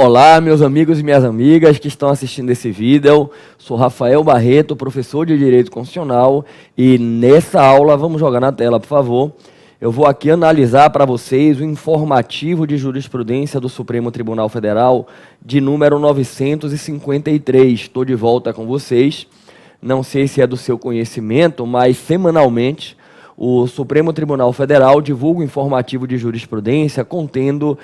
Olá, meus amigos e minhas amigas que estão assistindo esse vídeo. Sou Rafael Barreto, professor de Direito Constitucional, e nessa aula, vamos jogar na tela, por favor, eu vou aqui analisar para vocês o informativo de jurisprudência do Supremo Tribunal Federal de número 953. Estou de volta com vocês. Não sei se é do seu conhecimento, mas semanalmente o Supremo Tribunal Federal divulga um informativo de jurisprudência contendo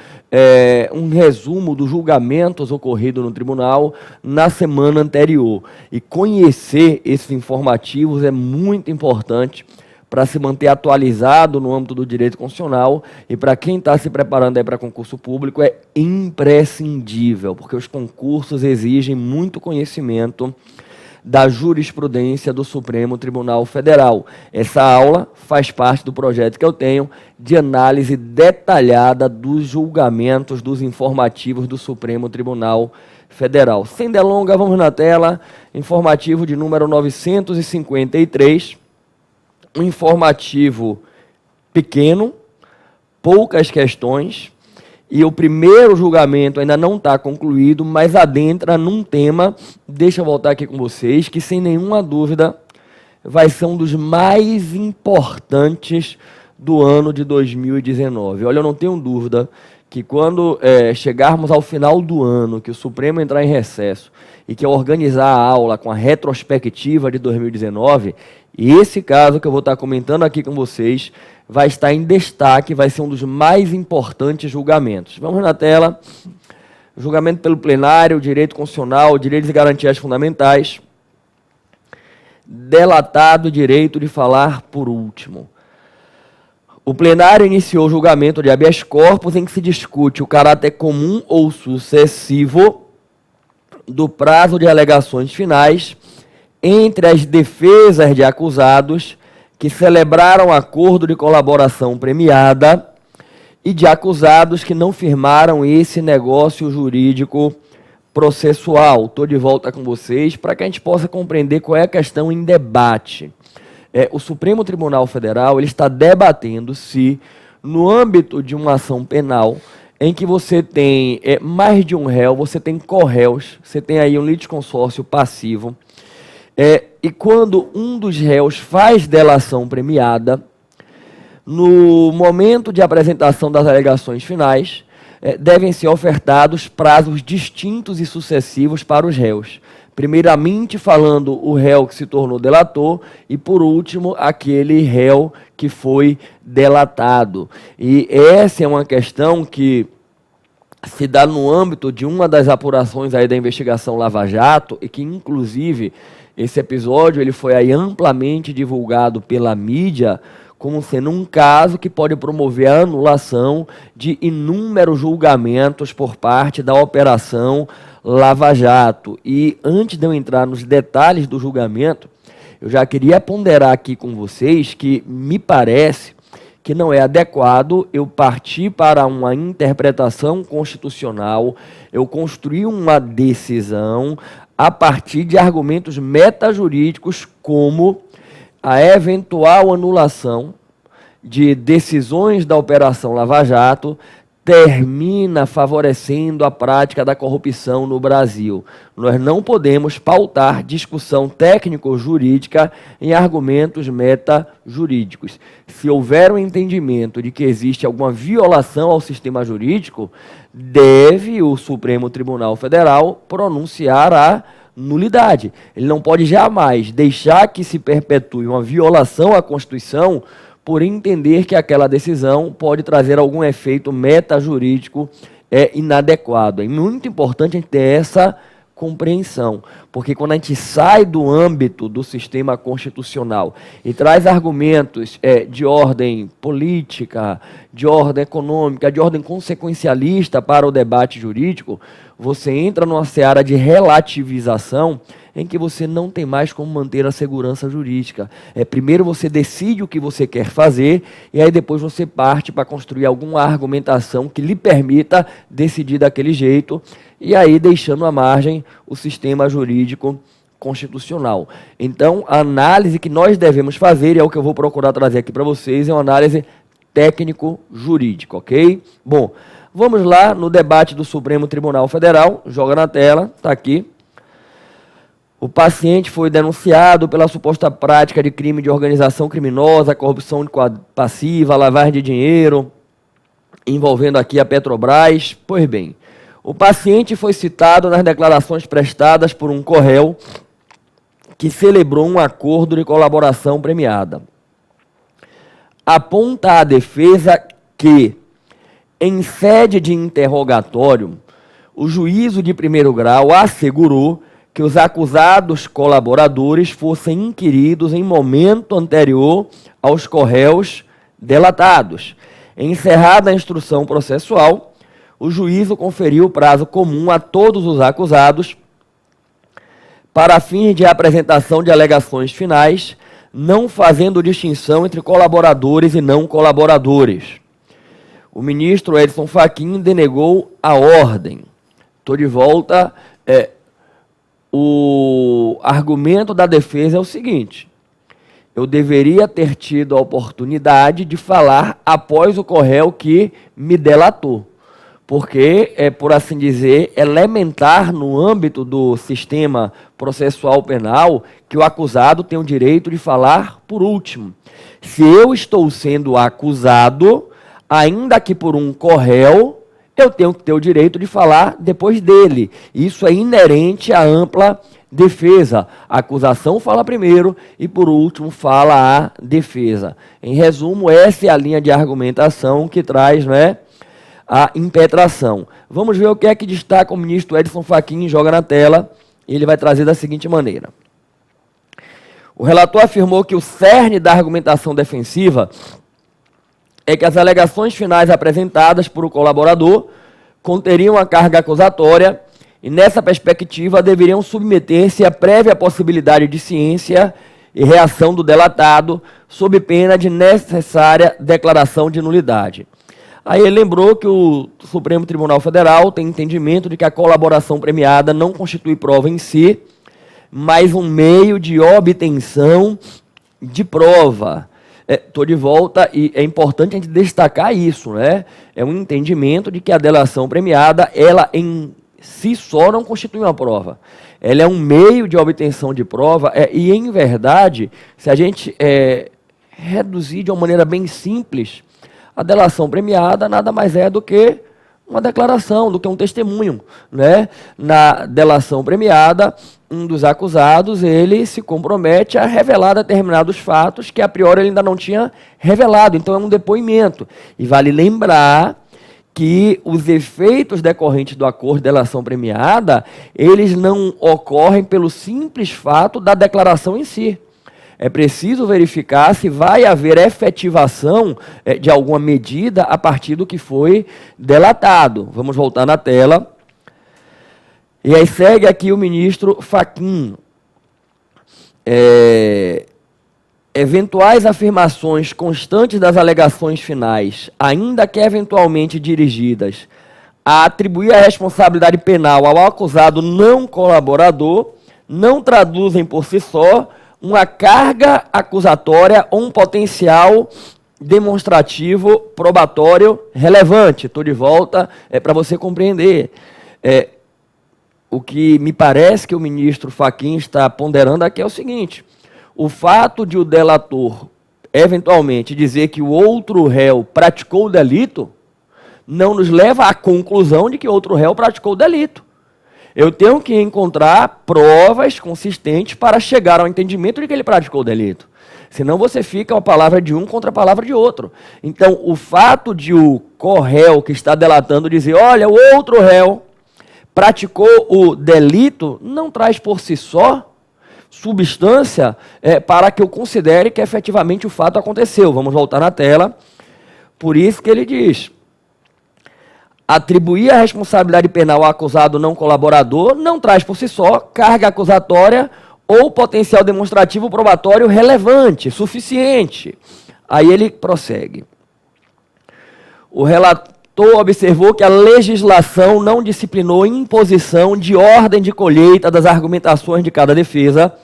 um resumo dos julgamentos ocorridos no tribunal na semana anterior. E conhecer esses informativos é muito importante para se manter atualizado no âmbito do direito constitucional, e para quem está se preparando para concurso público é imprescindível, porque os concursos exigem muito conhecimento da jurisprudência do Supremo Tribunal Federal. Essa aula faz parte do projeto que eu tenho de análise detalhada dos julgamentos dos informativos do Supremo Tribunal Federal. Sem delongas, vamos na tela, informativo de número 953, um informativo pequeno, poucas questões, e o primeiro julgamento ainda não está concluído, mas adentra num tema, deixa eu voltar aqui com vocês, que sem nenhuma dúvida vai ser um dos mais importantes do ano de 2019. Olha, eu não tenho dúvida que quando chegarmos ao final do ano, que o Supremo entrar em recesso e que eu organizar a aula com a retrospectiva de 2019, esse caso que eu vou estar comentando aqui com vocês vai estar em destaque, vai ser um dos mais importantes julgamentos. Vamos na tela. Julgamento pelo plenário, direito constitucional, direitos e garantias fundamentais. Delatado direito de falar por último. O plenário iniciou o julgamento de habeas corpus em que se discute o caráter comum ou sucessivo do prazo de alegações finais entre as defesas de acusados que celebraram acordo de colaboração premiada e de acusados que não firmaram esse negócio jurídico processual. Estou de volta com vocês para que a gente possa compreender qual é a questão em debate. O Supremo Tribunal Federal ele está debatendo se, no âmbito de uma ação penal, em que você tem mais de um réu, você tem corréus, você tem aí um litisconsórcio passivo, e quando um dos réus faz delação premiada, no momento de apresentação das alegações finais, devem ser ofertados prazos distintos e sucessivos para os réus. Primeiramente falando o réu que se tornou delator e, por último, aquele réu que foi delatado. E essa é uma questão que se dá no âmbito de uma das apurações aí da investigação Lava Jato e que, inclusive, esse episódio ele foi aí amplamente divulgado pela mídia como sendo um caso que pode promover a anulação de inúmeros julgamentos por parte da Operação Lava Jato. E antes de eu entrar nos detalhes do julgamento, eu já queria ponderar aqui com vocês que me parece que não é adequado eu partir para uma interpretação constitucional, eu construir uma decisão a partir de argumentos metajurídicos como a eventual anulação de decisões da Operação Lava Jato termina favorecendo a prática da corrupção no Brasil. Nós não podemos pautar discussão técnico-jurídica em argumentos metajurídicos. Se houver um entendimento de que existe alguma violação ao sistema jurídico, deve o Supremo Tribunal Federal pronunciar a nulidade. Ele não pode jamais deixar que se perpetue uma violação à Constituição por entender que aquela decisão pode trazer algum efeito metajurídico inadequado. É muito importante a gente ter essa compreensão, porque quando a gente sai do âmbito do sistema constitucional e traz argumentos de ordem política, de ordem econômica, de ordem consequencialista para o debate jurídico, você entra numa seara de relativização em que você não tem mais como manter a segurança jurídica. Primeiro você decide o que você quer fazer e aí depois você parte para construir alguma argumentação que lhe permita decidir daquele jeito e aí deixando à margem o sistema jurídico constitucional. Então, a análise que nós devemos fazer, e é o que eu vou procurar trazer aqui para vocês, é uma análise técnico-jurídica, ok? Bom, Vamos lá no debate do Supremo Tribunal Federal, joga na tela, está aqui. O paciente foi denunciado pela suposta prática de crime de organização criminosa, corrupção passiva, lavagem de dinheiro, envolvendo aqui a Petrobras. Pois bem, o paciente foi citado nas declarações prestadas por um co-réu que celebrou um acordo de colaboração premiada. Aponta a defesa que, em sede de interrogatório, o juízo de primeiro grau assegurou que os acusados colaboradores fossem inquiridos em momento anterior aos co-réus delatados. Encerrada a instrução processual, o juízo conferiu prazo comum a todos os acusados para fins de apresentação de alegações finais, não fazendo distinção entre colaboradores e não colaboradores. O ministro Edson Fachin denegou a ordem. Estou de volta. O argumento da defesa é o seguinte: eu deveria ter tido a oportunidade de falar após o co-réu que me delatou, porque é, por assim dizer, elementar no âmbito do sistema processual penal que o acusado tem o direito de falar por último. Se eu estou sendo acusado, ainda que por um co-réu, eu tenho que ter o direito de falar depois dele. Isso é inerente à ampla defesa. A acusação fala primeiro e, por último, fala a defesa. Em resumo, essa é a linha de argumentação que traz, né, a impetração. Vamos ver o que é que destaca o ministro Edson Fachin, joga na tela, e ele vai trazer da seguinte maneira. O relator afirmou que o cerne da argumentação defensiva é que as alegações finais apresentadas por o colaborador conteriam a carga acusatória e, nessa perspectiva, deveriam submeter-se à prévia possibilidade de ciência e reação do delatado, sob pena de necessária declaração de nulidade. Aí ele lembrou que o Supremo Tribunal Federal tem entendimento de que a colaboração premiada não constitui prova em si, mas um meio de obtenção de prova. Estou de volta e é importante a gente destacar isso, né? É um entendimento de que a delação premiada, ela em si só não constitui uma prova. Ela é um meio de obtenção de prova e, em verdade, se a gente reduzir de uma maneira bem simples, a delação premiada nada mais é do que uma declaração, do que um testemunho, né? Na delação premiada, um dos acusados, ele se compromete a revelar determinados fatos que a priori ele ainda não tinha revelado, então é um depoimento. E vale lembrar que os efeitos decorrentes do acordo de delação premiada, eles não ocorrem pelo simples fato da declaração em si. É preciso verificar se vai haver efetivação de alguma medida a partir do que foi delatado. Vamos voltar na tela. E aí segue aqui o ministro Fachin. Eventuais afirmações constantes das alegações finais, ainda que eventualmente dirigidas a atribuir a responsabilidade penal ao acusado não colaborador, não traduzem por si só uma carga acusatória ou um potencial demonstrativo probatório relevante. Estou de volta para você compreender. O que me parece que o ministro Fachin está ponderando aqui é o seguinte: o fato de o delator eventualmente dizer que o outro réu praticou o delito não nos leva à conclusão de que outro réu praticou o delito. Eu tenho que encontrar provas consistentes para chegar ao entendimento de que ele praticou o delito. Senão você fica a palavra de um contra a palavra de outro. Então, o fato de o co-réu que está delatando dizer, olha, o outro réu praticou o delito, não traz por si só substância para que eu considere que efetivamente o fato aconteceu. Vamos voltar na tela. Por isso que ele diz: atribuir a responsabilidade penal ao acusado não colaborador não traz por si só carga acusatória ou potencial demonstrativo probatório relevante, suficiente. Aí ele prossegue. O relator observou que a legislação não disciplinou imposição de ordem de colheita das argumentações de cada defesa,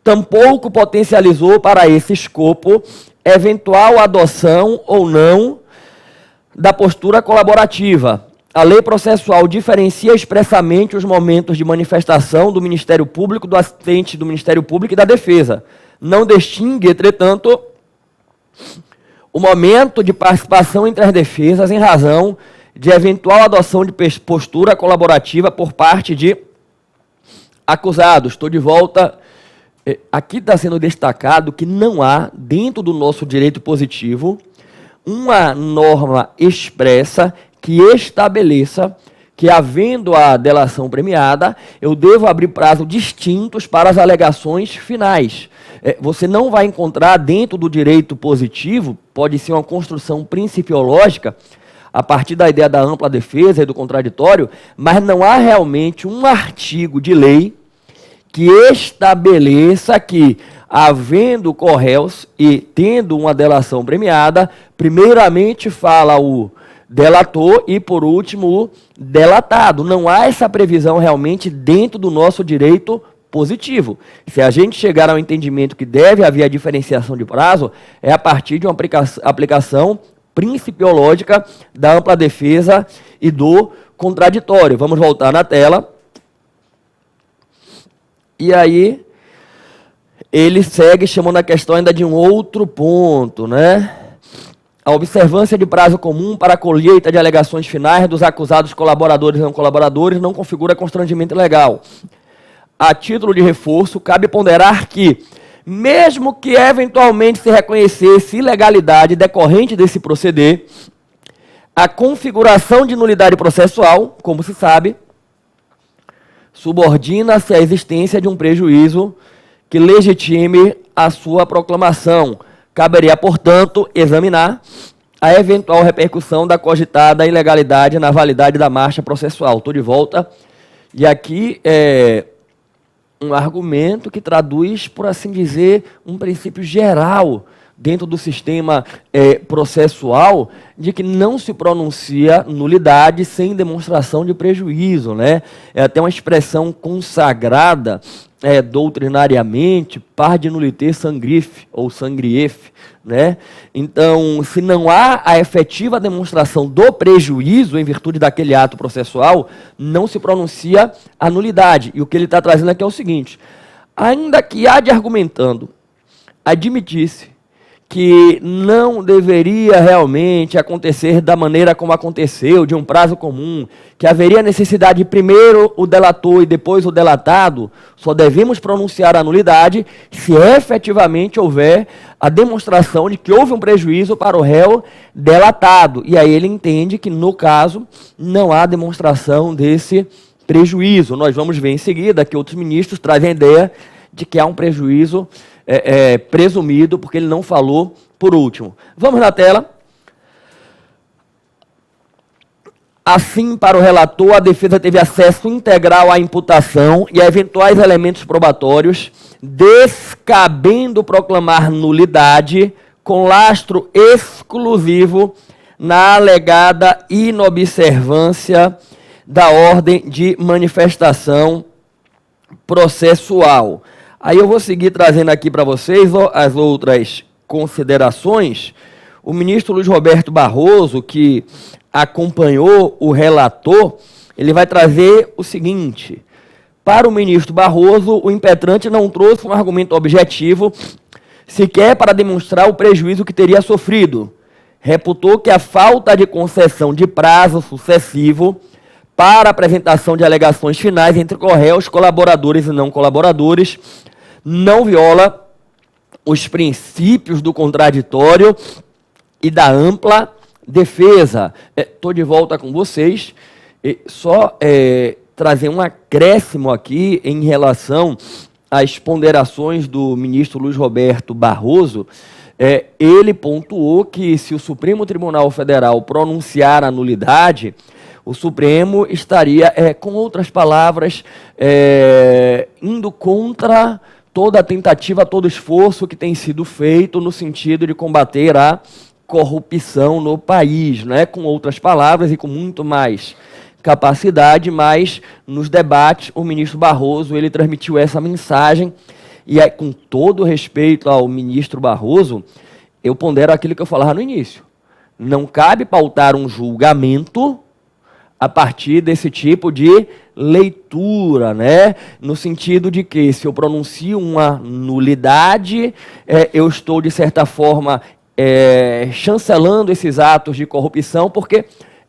tampouco potencializou para esse escopo eventual adoção ou não da postura colaborativa. A lei processual diferencia expressamente os momentos de manifestação do Ministério Público, do assistente do Ministério Público e da defesa. Não distingue, entretanto, o momento de participação entre as defesas em razão de eventual adoção de postura colaborativa por parte de acusados. Estou de volta. Aqui está sendo destacado que não há, dentro do nosso direito positivo, uma norma expressa que estabeleça que, havendo a delação premiada, eu devo abrir prazos distintos para as alegações finais. Você não vai encontrar dentro do direito positivo, pode ser uma construção principiológica, a partir da ideia da ampla defesa e do contraditório, mas não há realmente um artigo de lei que estabeleça que, havendo co-réus e tendo uma delação premiada, primeiramente fala o delator e, por último, o delatado. Não há essa previsão realmente dentro do nosso direito positivo. Se a gente chegar ao entendimento que deve haver a diferenciação de prazo, é a partir de uma aplicação principiológica da ampla defesa e do contraditório. Vamos voltar na tela. E aí, ele segue chamando a questão ainda de um outro ponto, né? A observância de prazo comum para a colheita de alegações finais dos acusados colaboradores e não colaboradores não configura constrangimento legal. A título de reforço, cabe ponderar que, mesmo que eventualmente se reconhecesse ilegalidade decorrente desse proceder, a configuração de nulidade processual, como se sabe, subordina-se à existência de um prejuízo que legitime a sua proclamação. Caberia, portanto, examinar a eventual repercussão da cogitada ilegalidade na validade da marcha processual. Estou de volta. E aqui é um argumento que traduz, por assim dizer, um princípio geral dentro do sistema processual, de que não se pronuncia nulidade sem demonstração de prejuízo, né? É até uma expressão consagrada doutrinariamente, par de nullité sangrif, ou sangrief, né? Então, se não há a efetiva demonstração do prejuízo em virtude daquele ato processual, não se pronuncia a nulidade. E o que ele está trazendo aqui é o seguinte: ainda que há de argumentando, admitisse que não deveria realmente acontecer da maneira como aconteceu, de um prazo comum, que haveria necessidade de primeiro o delator e depois o delatado, só devemos pronunciar a nulidade se efetivamente houver a demonstração de que houve um prejuízo para o réu delatado. E aí ele entende que, no caso, não há demonstração desse prejuízo. Nós vamos ver em seguida que outros ministros trazem a ideia de que há um prejuízo presumido, porque ele não falou por último. Vamos na tela. Assim, para o relator, a defesa teve acesso integral à imputação e a eventuais elementos probatórios, descabendo proclamar nulidade com lastro exclusivo na alegada inobservância da ordem de manifestação processual. Aí eu vou seguir trazendo aqui para vocês as outras considerações. O ministro Luiz Roberto Barroso, que acompanhou o relator, ele vai trazer o seguinte: para o ministro Barroso, o impetrante não trouxe um argumento objetivo, sequer para demonstrar o prejuízo que teria sofrido. Reputou que a falta de concessão de prazo sucessivo para a apresentação de alegações finais entre co-réus, colaboradores e não colaboradores não viola os princípios do contraditório e da ampla defesa. Estou de volta com vocês. Só trazer um acréscimo aqui em relação às ponderações do ministro Luiz Roberto Barroso. Ele pontuou que, se o Supremo Tribunal Federal pronunciar a nulidade, o Supremo estaria, com outras palavras, indo contra toda a tentativa, todo esforço que tem sido feito no sentido de combater a corrupção no país, né? Com outras palavras e com muito mais capacidade, mas nos debates o ministro Barroso ele transmitiu essa mensagem. E aí, com todo respeito ao ministro Barroso, eu pondero aquilo que eu falava no início. Não cabe pautar um julgamento a partir desse tipo de leitura, né? No sentido de que, se eu pronuncio uma nulidade, eu estou, de certa forma, chancelando esses atos de corrupção, porque,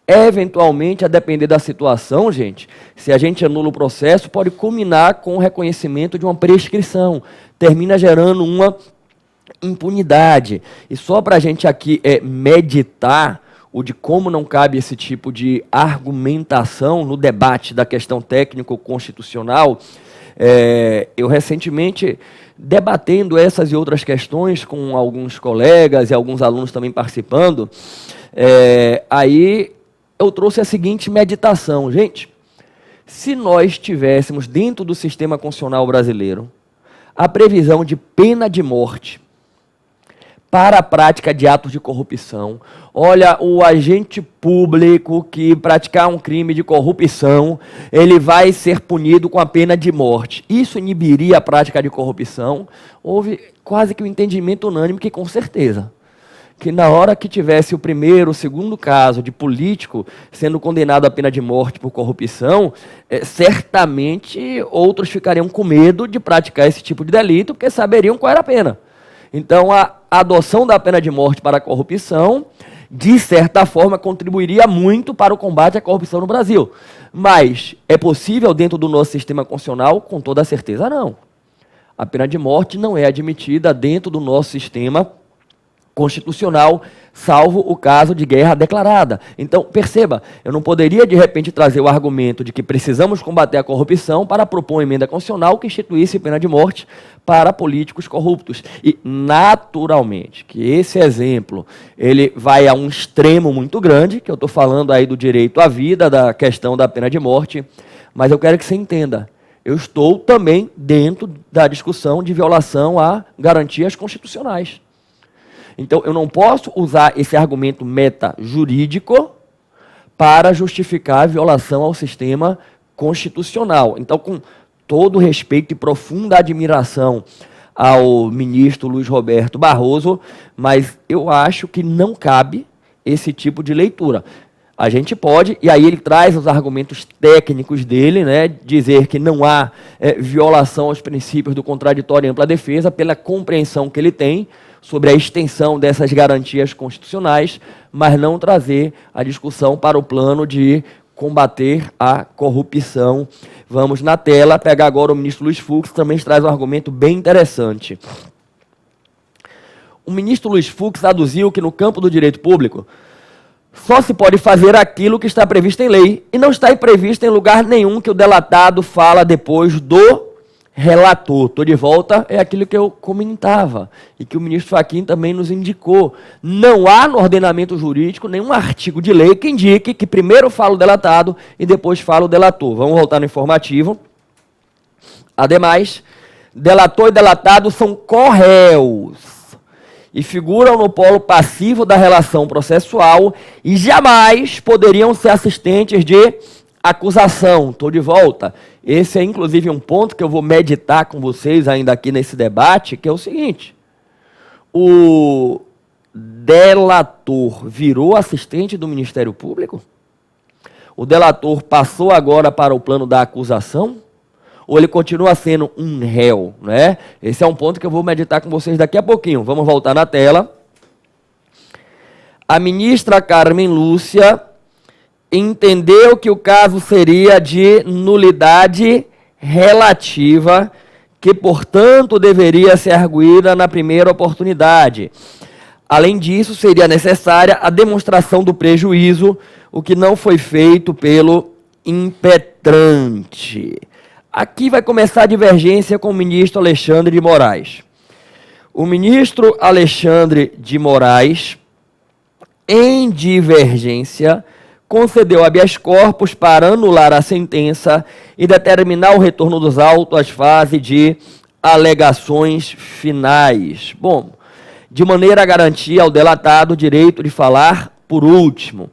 eventualmente, a depender da situação, gente, se a gente anula o processo, pode culminar com o reconhecimento de uma prescrição, termina gerando uma impunidade. E só para a gente aqui meditar o de como não cabe esse tipo de argumentação no debate da questão técnico-constitucional, eu recentemente, debatendo essas e outras questões com alguns colegas e alguns alunos também participando, aí eu trouxe a seguinte meditação. Gente, se nós tivéssemos dentro do sistema constitucional brasileiro a previsão de pena de morte para a prática de atos de corrupção. Olha, o agente público que praticar um crime de corrupção, ele vai ser punido com a pena de morte. Isso inibiria a prática de corrupção? Houve quase que um entendimento unânime que, com certeza, que na hora que tivesse o primeiro, o segundo caso de político sendo condenado à pena de morte por corrupção, certamente outros ficariam com medo de praticar esse tipo de delito, porque saberiam qual era a pena. Então, a adoção da pena de morte para a corrupção, de certa forma, contribuiria muito para o combate à corrupção no Brasil. Mas é possível dentro do nosso sistema constitucional? Com toda certeza não. A pena de morte não é admitida dentro do nosso sistema constitucional, salvo o caso de guerra declarada. Então, perceba, eu não poderia de repente trazer o argumento de que precisamos combater a corrupção para propor uma emenda constitucional que instituísse pena de morte para políticos corruptos. E, naturalmente, que esse exemplo ele vai a um extremo muito grande, que eu estou falando aí do direito à vida, da questão da pena de morte, mas eu quero que você entenda, eu estou também dentro da discussão de violação a garantias constitucionais. Então, eu não posso usar esse argumento meta-jurídico para justificar a violação ao sistema constitucional. Então, com todo respeito e profunda admiração ao ministro Luiz Roberto Barroso, mas eu acho que não cabe esse tipo de leitura. A gente pode, e aí ele traz os argumentos técnicos dele, né, dizer que não há violação aos princípios do contraditório e ampla defesa, pela compreensão que ele tem sobre a extensão dessas garantias constitucionais, mas não trazer a discussão para o plano de combater a corrupção. Vamos na tela, pegar agora o ministro Luiz Fux, que também traz um argumento bem interessante. O ministro Luiz Fux aduziu que no campo do direito público só se pode fazer aquilo que está previsto em lei, e não está previsto em lugar nenhum que o delatado fala depois do relator. Estou de volta, é aquilo que eu comentava, e que o ministro Fachin também nos indicou. Não há no ordenamento jurídico nenhum artigo de lei que indique que primeiro fala o delatado e depois fala o delator. Vamos voltar no informativo. Ademais, delator e delatado são corréus e figuram no polo passivo da relação processual e jamais poderiam ser assistentes de acusação. Estou de volta. Esse é, inclusive, um ponto que eu vou meditar com vocês ainda aqui nesse debate, que é o seguinte. O delator virou assistente do Ministério Público? O delator passou agora para o plano da acusação? Ou ele continua sendo um réu, né? Esse é um ponto que eu vou meditar com vocês daqui a pouquinho. Vamos voltar na tela. A ministra Carmen Lúcia entendeu que o caso seria de nulidade relativa, que, portanto, deveria ser arguída na primeira oportunidade. Além disso, seria necessária a demonstração do prejuízo, o que não foi feito pelo impetrante. Aqui vai começar a divergência com o ministro Alexandre de Moraes. O ministro Alexandre de Moraes, em divergência, concedeu habeas corpus para anular a sentença e determinar o retorno dos autos às fases de alegações finais. Bom, de maneira a garantir ao delatado o direito de falar por último.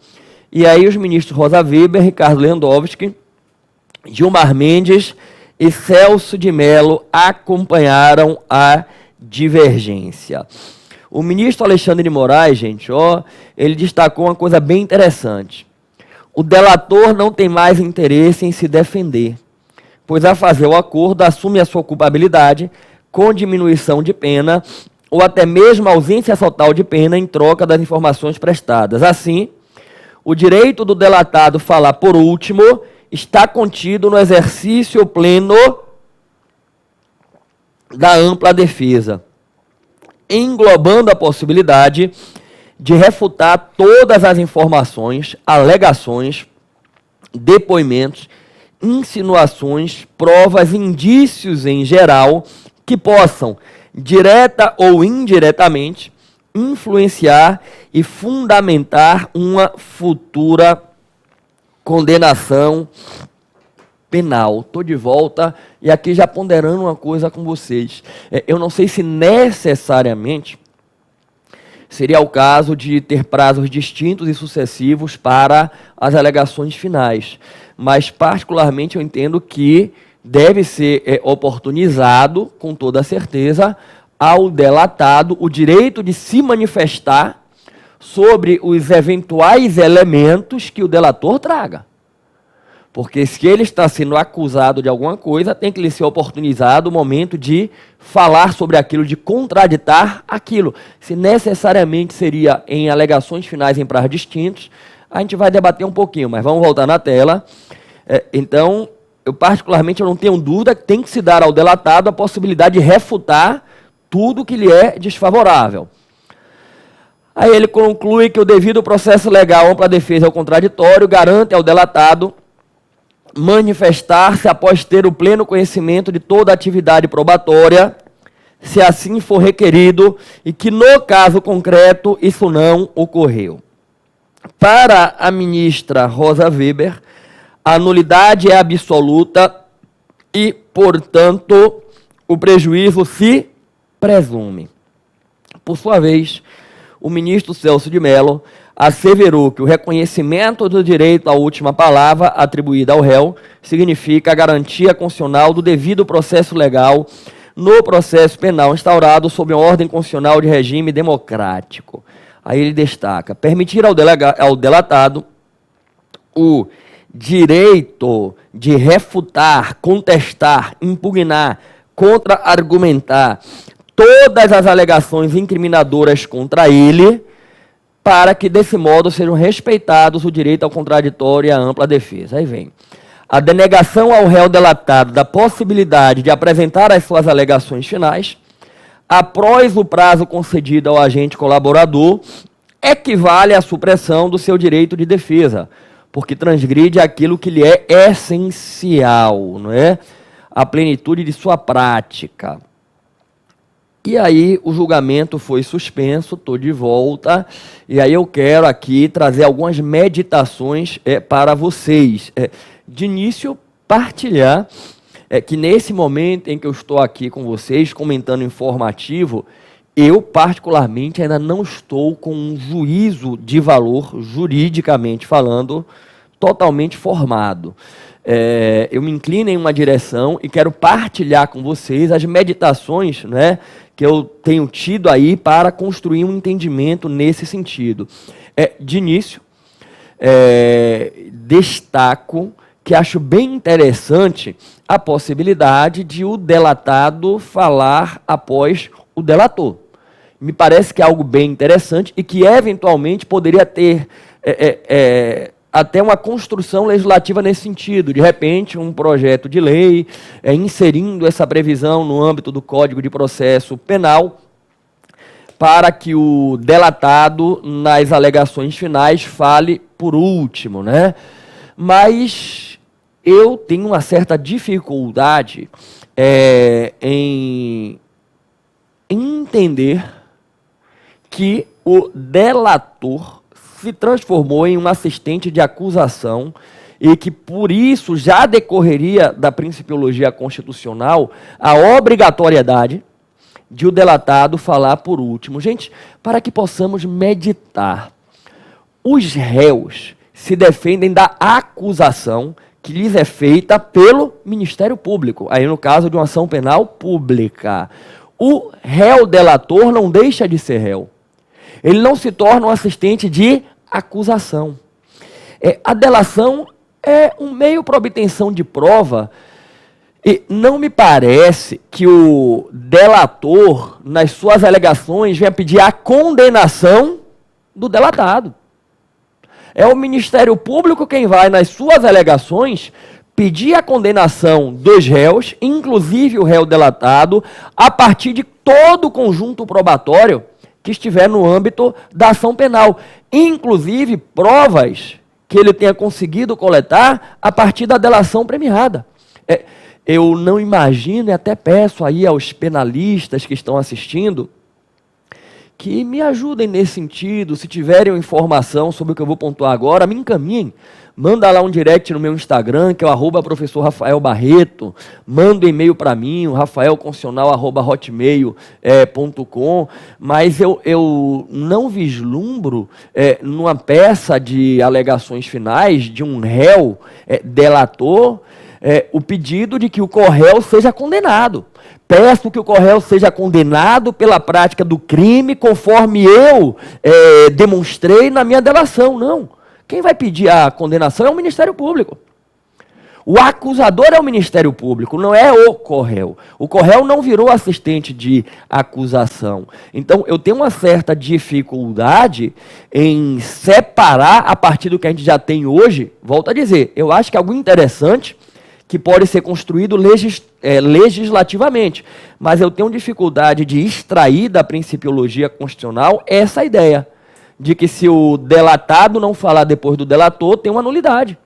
E aí os ministros Rosa Weber, Ricardo Lewandowski, Gilmar Mendes e Celso de Mello acompanharam a divergência. O ministro Alexandre de Moraes, gente, ele destacou uma coisa bem interessante. O delator não tem mais interesse em se defender, pois a fazer o acordo assume a sua culpabilidade com diminuição de pena ou até mesmo ausência total de pena em troca das informações prestadas. Assim, o direito do delatado falar por último está contido no exercício pleno da ampla defesa, englobando a possibilidade de refutar todas as informações, alegações, depoimentos, insinuações, provas, indícios em geral que possam, direta ou indiretamente, influenciar e fundamentar uma futura condenação penal. Estou de volta e aqui já ponderando uma coisa com vocês. Eu não sei se necessariamente seria o caso de ter prazos distintos e sucessivos para as alegações finais, mas particularmente eu entendo que deve ser oportunizado, com toda certeza, ao delatado o direito de se manifestar sobre os eventuais elementos que o delator traga. Porque se ele está sendo acusado de alguma coisa, tem que lhe ser oportunizado o momento de falar sobre aquilo, de contraditar aquilo. Se necessariamente seria em alegações finais em prazos distintos, a gente vai debater um pouquinho, mas vamos voltar na tela. Então, eu particularmente não tenho dúvida que tem que se dar ao delatado a possibilidade de refutar tudo que lhe é desfavorável. Aí ele conclui que o devido processo legal ampla defesa ao contraditório garante ao delatado manifestar-se após ter o pleno conhecimento de toda a atividade probatória, se assim for requerido, e que no caso concreto isso não ocorreu. Para a ministra Rosa Weber, a nulidade é absoluta e, portanto, o prejuízo se presume. Por sua vez, o ministro Celso de Mello asseverou que o reconhecimento do direito à última palavra atribuída ao réu significa a garantia constitucional do devido processo legal no processo penal instaurado sob uma ordem constitucional de regime democrático. Aí ele destaca: permitir ao delatado o direito de refutar, contestar, impugnar, contra-argumentar todas as alegações incriminadoras contra ele, para que, desse modo, sejam respeitados o direito ao contraditório e à ampla defesa. Aí vem: a denegação ao réu delatado da possibilidade de apresentar as suas alegações finais, após o prazo concedido ao agente colaborador, equivale à supressão do seu direito de defesa, porque transgride aquilo que lhe é essencial, não é? A plenitude de sua prática. E aí o julgamento foi suspenso, estou de volta, e aí eu quero aqui trazer algumas meditações para vocês. De início, partilhar que nesse momento em que eu estou aqui com vocês, comentando informativo, eu particularmente ainda não estou com um juízo de valor, juridicamente falando, totalmente formado. Eu me inclino em uma direção e quero partilhar com vocês as meditações, né, que eu tenho tido aí para construir um entendimento nesse sentido. De início, destaco que acho bem interessante a possibilidade de o delatado falar após o delator. Me parece que é algo bem interessante e que eventualmente poderia ter até uma construção legislativa nesse sentido. De repente, um projeto de lei inserindo essa previsão no âmbito do Código de Processo Penal para que o delatado, nas alegações finais, fale por último, né? Mas eu tenho uma certa dificuldade em entender que o delator se transformou em um assistente de acusação e que, por isso, já decorreria da principiologia constitucional a obrigatoriedade de o delatado falar por último. Gente, para que possamos meditar, os réus se defendem da acusação que lhes é feita pelo Ministério Público, aí no caso de uma ação penal pública. o réu delator não deixa de ser réu. Ele não se torna um assistente de acusação. A delação é um meio para obtenção de prova, e não me parece que o delator, nas suas alegações, venha pedir a condenação do delatado. É o Ministério Público quem vai, nas suas alegações, pedir a condenação dos réus, inclusive o réu delatado, a partir de todo o conjunto probatório que estiver no âmbito da ação penal, inclusive provas que ele tenha conseguido coletar a partir da delação premiada. Eu não imagino, e até peço aí aos penalistas que estão assistindo, que me ajudem nesse sentido. Se tiverem informação sobre o que eu vou pontuar agora, me encaminhem. Manda lá um direct no meu Instagram, que é o @professor Rafael Barreto. Manda um e-mail para mim, o rafaelconstitucional@hotmail.com. Mas eu não vislumbro numa peça de alegações finais de um réu delator o pedido de que o corréu seja condenado. Peço que o corréu seja condenado pela prática do crime, conforme eu demonstrei na minha delação. Não. Quem vai pedir a condenação é o Ministério Público. O acusador é o Ministério Público, não é o corréu. O corréu não virou assistente de acusação. Então, eu tenho uma certa dificuldade em separar, a partir do que a gente já tem hoje, volto a dizer, eu acho que é algo interessante que pode ser construído legislativamente, mas eu tenho dificuldade de extrair da principiologia constitucional essa ideia de que se o delatado não falar depois do delator, tem uma nulidade.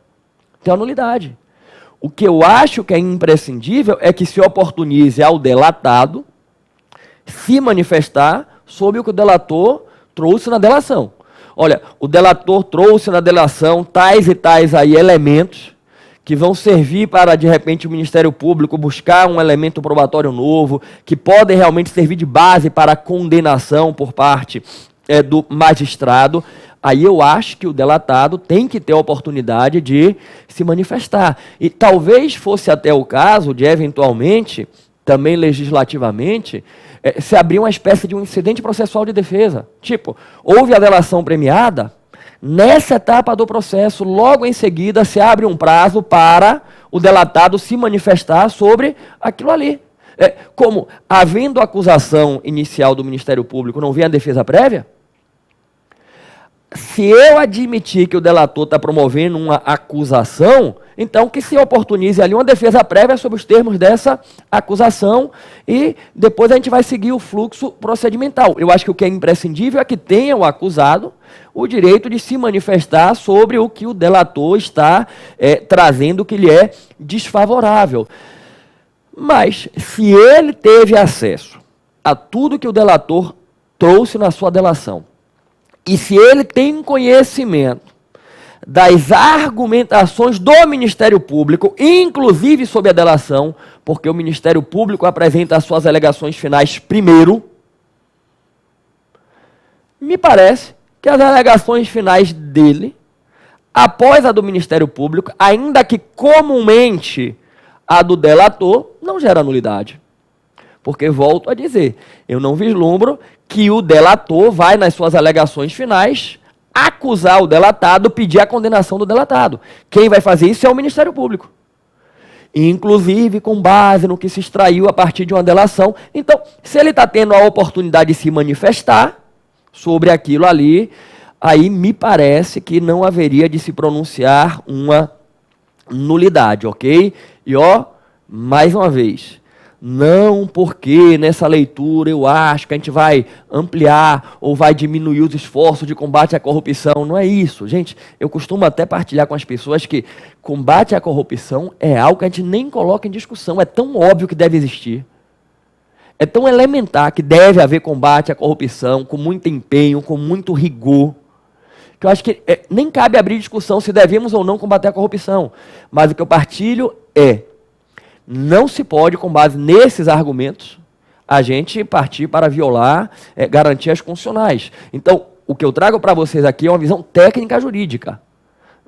Tem uma nulidade. O que eu acho que é imprescindível é que se oportunize ao delatado se manifestar sobre o que o delator trouxe na delação. Olha, o delator trouxe na delação tais e tais aí elementos que vão servir para, de repente, o Ministério Público buscar um elemento probatório novo, que podem realmente servir de base para a condenação por parte do magistrado. Aí eu acho que o delatado tem que ter a oportunidade de se manifestar. E talvez fosse até o caso de, eventualmente, também legislativamente, se abrir uma espécie de um incidente processual de defesa. Tipo, houve a delação premiada, nessa etapa do processo, logo em seguida, se abre um prazo para o delatado se manifestar sobre aquilo ali. Como, havendo acusação inicial do Ministério Público, não vem a defesa prévia? Se eu admitir que o delator está promovendo uma acusação, então que se oportunize ali uma defesa prévia sobre os termos dessa acusação e depois a gente vai seguir o fluxo procedimental. Eu acho que o que é imprescindível é que tenha o acusado o direito de se manifestar sobre o que o delator está trazendo que lhe é desfavorável. Mas, se ele teve acesso a tudo que o delator trouxe na sua delação, e se ele tem conhecimento das argumentações do Ministério Público, inclusive sobre a delação, porque o Ministério Público apresenta as suas alegações finais primeiro, me parece que as alegações finais dele, após a do Ministério Público, ainda que comumente a do delator, não gera nulidade. Porque, volto a dizer, eu não vislumbro que o delator vai, nas suas alegações finais, acusar o delatado, pedir a condenação do delatado. Quem vai fazer isso é o Ministério Público. Inclusive, com base no que se extraiu a partir de uma delação. Então, se ele está tendo a oportunidade de se manifestar sobre aquilo ali, aí me parece que não haveria de se pronunciar uma nulidade, ok? E, mais uma vez, não porque nessa leitura eu acho que a gente vai ampliar ou vai diminuir os esforços de combate à corrupção. Não é isso, gente. Eu costumo até partilhar com as pessoas que combate à corrupção é algo que a gente nem coloca em discussão. É tão óbvio que deve existir. É tão elementar que deve haver combate à corrupção com muito empenho, com muito rigor, que eu acho que nem cabe abrir discussão se devemos ou não combater a corrupção. Mas o que eu partilho não se pode, com base nesses argumentos, a gente partir para violar garantias constitucionais. Então, o que eu trago para vocês aqui é uma visão técnica jurídica,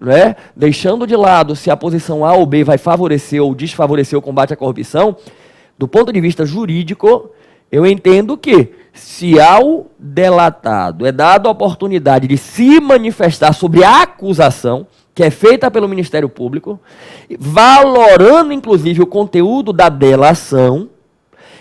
não é? Deixando de lado se a posição A ou B vai favorecer ou desfavorecer o combate à corrupção, do ponto de vista jurídico, Eu entendo que, se ao delatado é dada a oportunidade de se manifestar sobre a acusação, que é feita pelo Ministério Público, valorando, inclusive, o conteúdo da delação,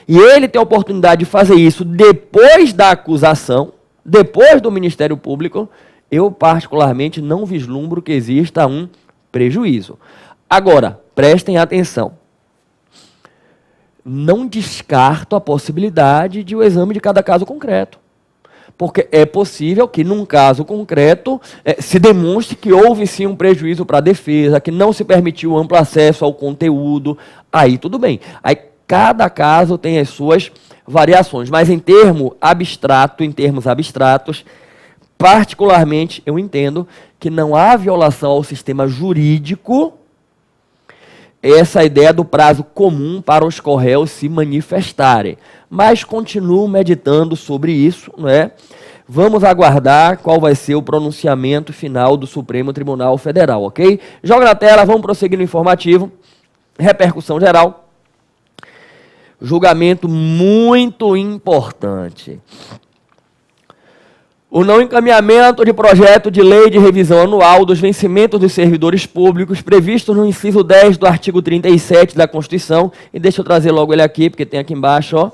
e ele tem a oportunidade de fazer isso depois da acusação, depois do Ministério Público, eu, particularmente, não vislumbro que exista um prejuízo. Agora, prestem atenção. Não descarto a possibilidade de o exame de cada caso concreto. Porque é possível que, num caso concreto, se demonstre que houve sim um prejuízo para a defesa, que não se permitiu amplo acesso ao conteúdo, aí tudo bem. Aí cada caso tem as suas variações, mas em termos abstratos, particularmente eu entendo que não há violação ao sistema jurídico essa ideia do prazo comum para os correios se manifestarem. Mas continuo meditando sobre isso, não é? Vamos aguardar qual vai ser o pronunciamento final do Supremo Tribunal Federal, ok? Joga na tela, vamos prosseguir no informativo. Repercussão geral. Julgamento muito importante. O não encaminhamento de projeto de lei de revisão anual dos vencimentos dos servidores públicos previsto no inciso 10 do artigo 37 da Constituição, e deixa eu trazer logo ele aqui, porque tem aqui embaixo, ó,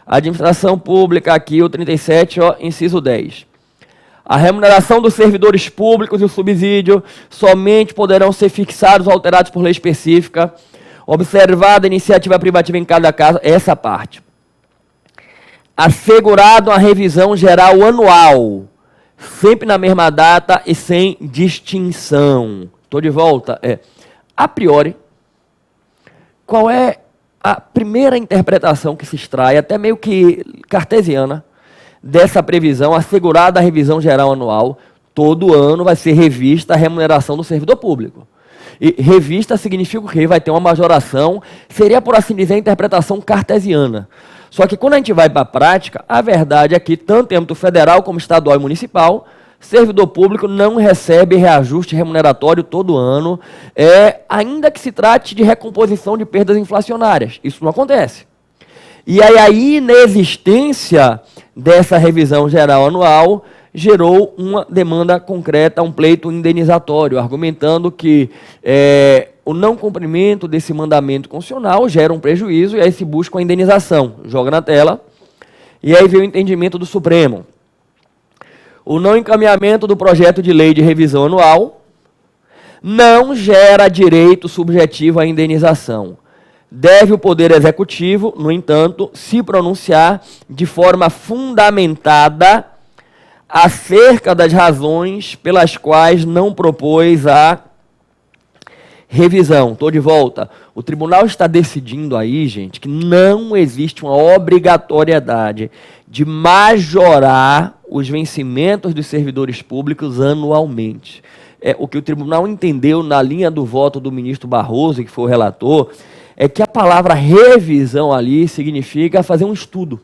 administração pública, aqui o 37, ó, inciso 10. A remuneração dos servidores públicos e o subsídio somente poderão ser fixados ou alterados por lei específica, observada a iniciativa privativa em cada caso, essa parte. Assegurado a revisão geral anual, sempre na mesma data e sem distinção. Estou de volta. A priori, qual é a primeira interpretação que se extrai, até meio que cartesiana, dessa previsão, assegurada a revisão geral anual? Todo ano vai ser revista a remuneração do servidor público. E revista significa o quê? Vai ter uma majoração, seria, por assim dizer, a interpretação cartesiana. Só que quando a gente vai para a prática, a verdade é que, tanto em âmbito federal como estadual e municipal, servidor público não recebe reajuste remuneratório todo ano, ainda que se trate de recomposição de perdas inflacionárias. Isso não acontece. E aí a inexistência dessa revisão geral anual gerou uma demanda concreta, um pleito indenizatório, argumentando que o não cumprimento desse mandamento constitucional gera um prejuízo e aí se busca uma indenização. Joga na tela. E aí vem o entendimento do Supremo. O não encaminhamento do projeto de lei de revisão anual não gera direito subjetivo à indenização. Deve o Poder Executivo, no entanto, se pronunciar de forma fundamentada acerca das razões pelas quais não propôs a revisão. Estou de volta. O tribunal está decidindo aí, gente, que não existe uma obrigatoriedade de majorar os vencimentos dos servidores públicos anualmente. O que o tribunal entendeu na linha do voto do ministro Barroso, que foi o relator, é que a palavra revisão ali significa fazer um estudo.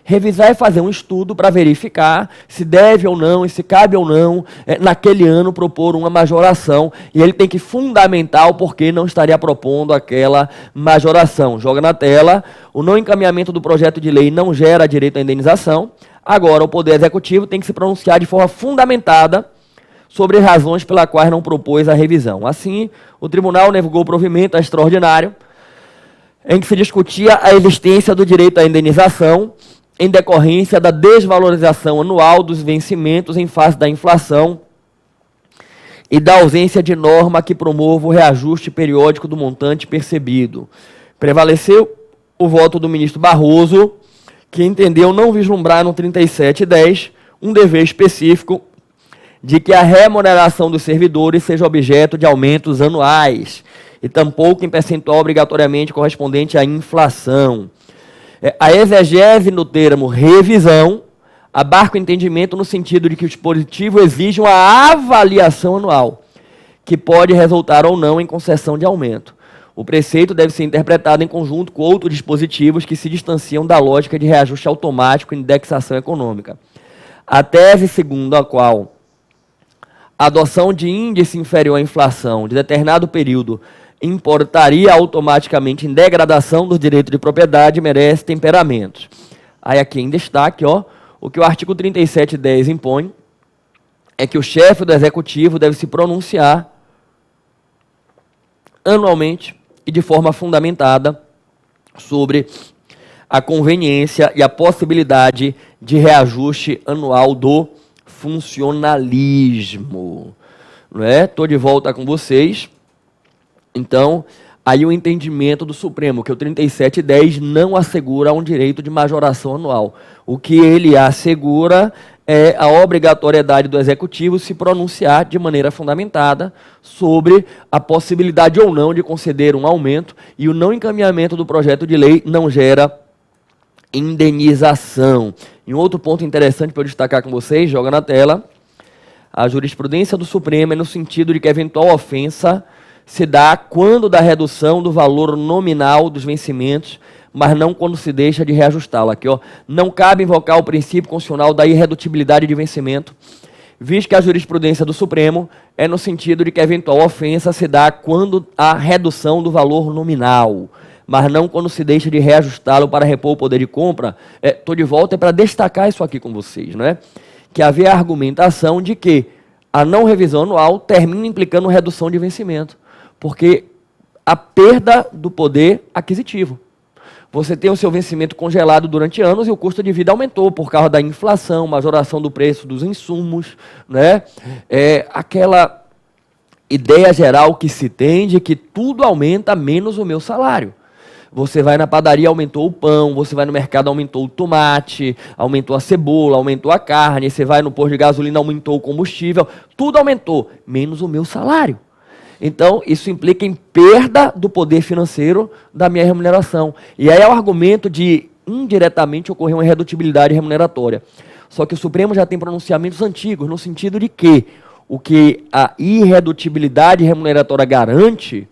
Revisar é fazer um estudo para verificar se deve ou não, e se cabe ou não, naquele ano, propor uma majoração. E ele tem que fundamentar o porquê não estaria propondo aquela majoração. Joga na tela. O não encaminhamento do projeto de lei não gera direito à indenização. Agora, o Poder Executivo tem que se pronunciar de forma fundamentada sobre as razões pelas quais não propôs a revisão. Assim, o tribunal negou o provimento extraordinário em que se discutia a existência do direito à indenização em decorrência da desvalorização anual dos vencimentos em face da inflação e da ausência de norma que promova o reajuste periódico do montante percebido. Prevaleceu o voto do ministro Barroso, que entendeu não vislumbrar no 3710 um dever específico de que a remuneração dos servidores seja objeto de aumentos anuais e tampouco em percentual obrigatoriamente correspondente à inflação. A exegese no termo revisão abarca o entendimento no sentido de que o dispositivo exige uma avaliação anual, que pode resultar ou não em concessão de aumento. O preceito deve ser interpretado em conjunto com outros dispositivos que se distanciam da lógica de reajuste automático e indexação econômica. A tese segundo a qual a adoção de índice inferior à inflação de determinado período importaria automaticamente em degradação do direito de propriedade, merece temperamentos. Aí aqui em destaque, ó, o que o artigo 3710 impõe é que o chefe do executivo deve se pronunciar anualmente e de forma fundamentada sobre a conveniência e a possibilidade de reajuste anual do funcionalismo. Não é? Estou de volta com vocês. Então, aí o entendimento do Supremo, que o 3710 não assegura um direito de majoração anual. O que ele assegura é a obrigatoriedade do Executivo se pronunciar de maneira fundamentada sobre a possibilidade ou não de conceder um aumento, e o não encaminhamento do projeto de lei não gera indenização. E um outro ponto interessante para eu destacar com vocês, joga na tela, a jurisprudência do Supremo é no sentido de que a eventual ofensa se dá quando da redução do valor nominal dos vencimentos, mas não quando se deixa de reajustá-lo. Aqui, ó, não cabe invocar o princípio constitucional da irredutibilidade de vencimento, visto que a jurisprudência do Supremo é no sentido de que a eventual ofensa se dá quando há redução do valor nominal, mas não quando se deixa de reajustá-lo para repor o poder de compra. Estou de volta para destacar isso aqui com vocês, não é? Que havia a argumentação de que a não revisão anual termina implicando redução de vencimento, porque a perda do poder aquisitivo. Você tem o seu vencimento congelado durante anos e o custo de vida aumentou por causa da inflação, majoração do preço dos insumos, né? Aquela ideia geral que se tem de que tudo aumenta menos o meu salário. Você vai na padaria, aumentou o pão, você vai no mercado, aumentou o tomate, aumentou a cebola, aumentou a carne, você vai no posto de gasolina, aumentou o combustível, tudo aumentou, menos o meu salário. Então, isso implica em perda do poder financeiro da minha remuneração. E aí é o argumento de, indiretamente, ocorrer uma irredutibilidade remuneratória. Só que o Supremo já tem pronunciamentos antigos, no sentido de que o que a irredutibilidade remuneratória garante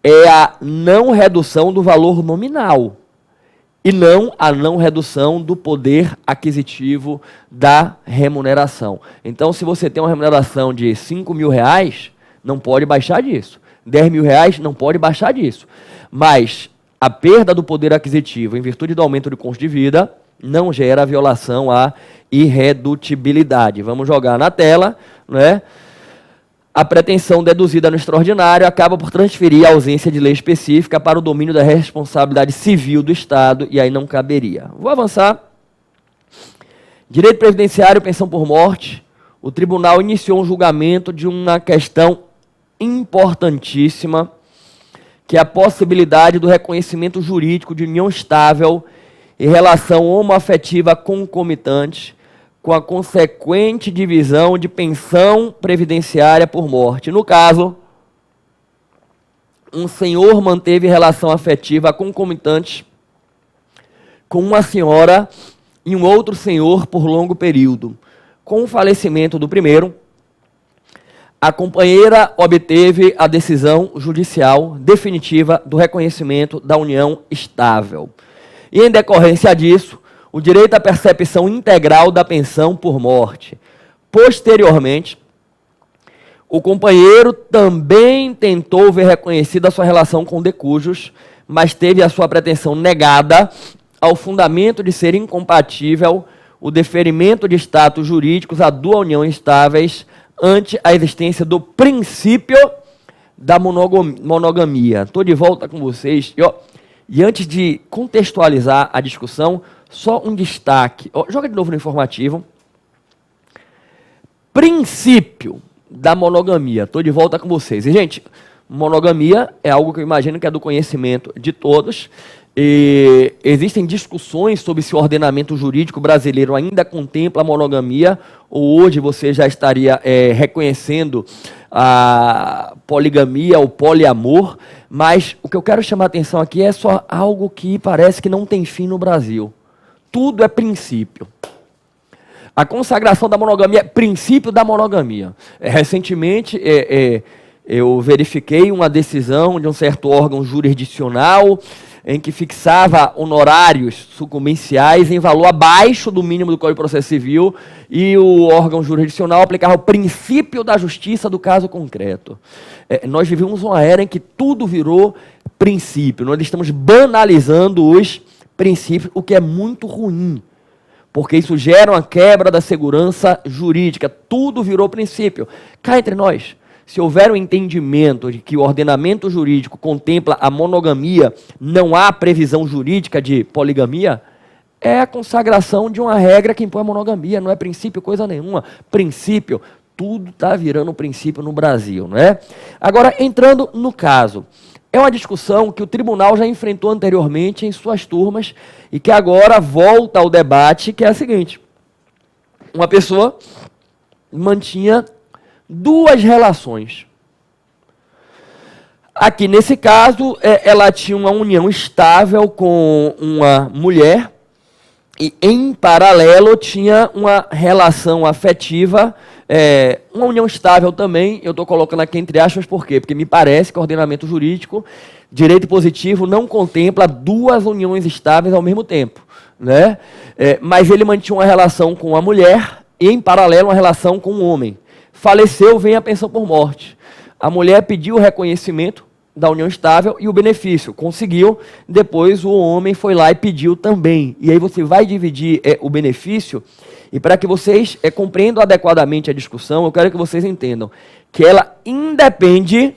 é a não redução do valor nominal e não a não redução do poder aquisitivo da remuneração. Então, se você tem uma remuneração de R$5.000, não pode baixar disso. R$10.000 não pode baixar disso. Mas a perda do poder aquisitivo em virtude do aumento do custo de vida não gera violação à irredutibilidade. Vamos jogar na tela, né? A pretensão deduzida no extraordinário acaba por transferir a ausência de lei específica para o domínio da responsabilidade civil do Estado, e aí não caberia. Vou avançar. Direito previdenciário, pensão por morte. O tribunal iniciou um julgamento de uma questão importantíssima, que é a possibilidade do reconhecimento jurídico de união estável em relação homoafetiva concomitante, com a consequente divisão de pensão previdenciária por morte. No caso, um senhor manteve relação afetiva concomitante com uma senhora e um outro senhor por longo período. Com o falecimento do primeiro, a companheira obteve a decisão judicial definitiva do reconhecimento da união estável. E, em decorrência disso, o direito à percepção integral da pensão por morte. Posteriormente, o companheiro também tentou ver reconhecida a sua relação com decujos, mas teve a sua pretensão negada ao fundamento de ser incompatível o deferimento de status jurídicos a duas uniões estáveis ante a existência do princípio da monogamia. Estou de volta com vocês. E antes de contextualizar a discussão, só um destaque. Joga de novo no informativo. Princípio da monogamia. Estou de volta com vocês. E, gente, monogamia é algo que eu imagino que é do conhecimento de todos. E existem discussões sobre se o ordenamento jurídico brasileiro ainda contempla a monogamia, ou hoje você já estaria reconhecendo a poligamia, o poliamor, mas o que eu quero chamar a atenção aqui é só algo que parece que não tem fim no Brasil. Tudo é princípio. A consagração da monogamia é princípio da monogamia. Recentemente, eu verifiquei uma decisão de um certo órgão jurisdicional em que fixava honorários sucumbenciais em valor abaixo do mínimo do Código de Processo Civil e o órgão jurisdicional aplicava o princípio da justiça do caso concreto. Nós vivemos uma era em que tudo virou princípio, nós estamos banalizando os princípios, o que é muito ruim, porque isso gera uma quebra da segurança jurídica, tudo virou princípio. Cá entre nós, se houver um entendimento de que o ordenamento jurídico contempla a monogamia, não há previsão jurídica de poligamia, é a consagração de uma regra que impõe a monogamia, não é princípio coisa nenhuma. Princípio, tudo está virando princípio no Brasil, não é? Agora, entrando no caso, é uma discussão que o tribunal já enfrentou anteriormente em suas turmas e que agora volta ao debate, que é a seguinte: uma pessoa mantinha duas relações. Aqui, nesse caso, ela tinha uma união estável com uma mulher e, em paralelo, tinha uma relação afetiva, uma união estável também. Eu estou colocando aqui entre aspas, por quê? Porque me parece que o ordenamento jurídico, direito positivo, não contempla duas uniões estáveis ao mesmo tempo, né? Mas ele mantinha uma relação com a mulher e, em paralelo, uma relação com o homem. Faleceu, vem a pensão por morte. A mulher pediu o reconhecimento da união estável e o benefício. Conseguiu, depois o homem foi lá e pediu também. E aí você vai dividir o benefício, e para que vocês compreendam adequadamente a discussão, eu quero que vocês entendam que ela independe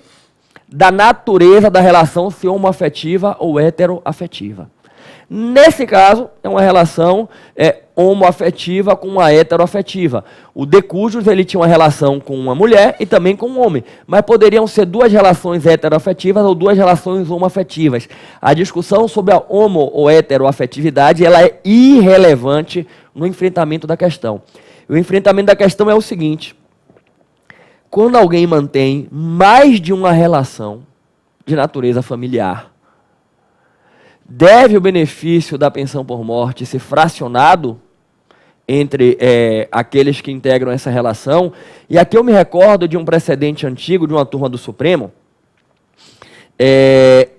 da natureza da relação, se homoafetiva ou heteroafetiva. Nesse caso, é uma relação homoafetiva com uma heteroafetiva. O de cujus, ele tinha uma relação com uma mulher e também com um homem, mas poderiam ser duas relações heteroafetivas ou duas relações homoafetivas. A discussão sobre a homo ou heteroafetividade, ela é irrelevante no enfrentamento da questão. O enfrentamento da questão é o seguinte: quando alguém mantém mais de uma relação de natureza familiar, deve o benefício da pensão por morte ser fracionado entre aqueles que integram essa relação? E aqui eu me recordo de um precedente antigo, de uma turma do Supremo.